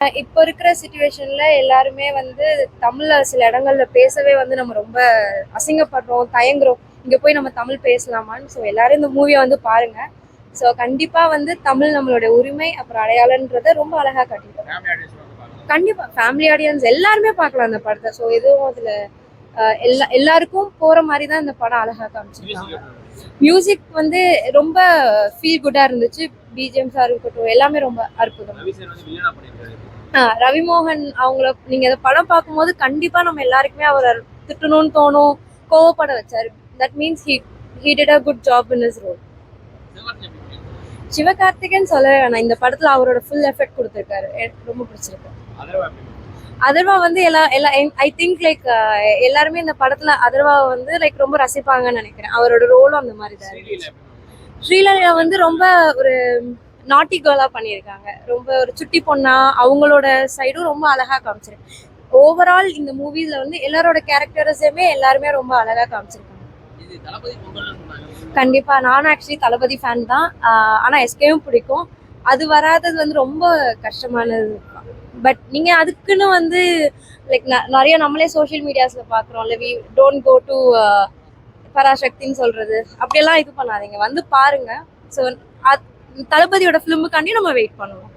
இப்போ இருக்கிற சிச்சுவேஷன்ல எல்லாருமே வந்து தமிழ்ல சில இடங்கள்ல பேசவே வந்து நம்ம ரொம்ப அசிங்கப்படுறோம், தயங்குறோம். இங்க போய் நம்ம தமிழ் பேசலாமான்னு. ஸோ எல்லாரும் இந்த மூவியை வந்து பாருங்க. ஸோ கண்டிப்பா வந்து தமிழ் நம்மளுடைய உரிமை அப்புறம் அடையாளன்றதை ரொம்ப அழகா காட்டியிருக்கோம். கண்டிப்பா ஃபேமிலி ஆடியன்ஸ் எல்லாருமே பார்க்கலாம் அந்த படத்தை. ஸோ எதுவும் அதுல எல்லாருக்கும் போற மாதிரி தான் இந்த படம் அழகா காமிச்சிருக்காங்க. மியூசிக் வந்து ரொம்ப ஃபீல் குட்டா இருந்துச்சு. பிஜிஎம்ஸா இருக்கட்டும் எல்லாமே ரொம்ப அற்புதம். ரவிமோகன் அவங்கள நீங்க இந்த படம் பார்க்கும்போது கண்டிப்பா நம்ம எல்லாருக்குமே அவரை திட்டணும்னு தோணும், கோவப்பட வச்சாரு. That means he did a good job in his role. Sivakarthikeyan சொல்லவே வேணாம், இந்த படத்துல அவரோட ஃபுல் எஃபெக்ட் கொடுத்திருக்காரு. எனக்கு ரொம்ப பிடிச்சிருக்கு. அதர்வா வந்து ஐ திங்க் லைக் எல்லாருமே இந்த படத்துல அதர்வாவை வந்து லைக் ரொம்ப ரசிப்பாங்கன்னு நினைக்கிறேன். அவரோட ரோலும் அந்த மாதிரி தான். ஸ்ரீலலிதா வந்து ரொம்ப ஒரு நாட்டி கேர்லா பண்ணியிருக்காங்க. ரொம்ப ஒரு சுட்டி பொண்ணா அவங்களோட சைடும் ரொம்ப அழகா காமிச்சிருக்கு. ஓவரால் இந்த மூவில வந்து எல்லாரோட கேரக்டர்ஸுமே எல்லாருமே ரொம்ப அழகா காமிச்சிருக்காங்க. கண்டிப்பா நானும் ஆக்சுவலி தளபதி ஃபேன் தான். ஆனா எஸ்கேவும் பிடிக்கும். அது வராதது வந்து ரொம்ப கஷ்டமானது. பட் நீங்க அதுக்குன்னு வந்து லைக் நிறைய நம்மளே சோஷியல் மீடியாஸ்ல பாக்குறோம்ல, வி டோன்ட் கோ டு பராசக்தின்னு சொல்றது, அப்படியெல்லாம் இது பண்ணாதீங்க, வந்து பாருங்க. ஸோ தளபதியோட ஃபிலிமுக்காண்டி நம்ம வெயிட் பண்ணுவோம்.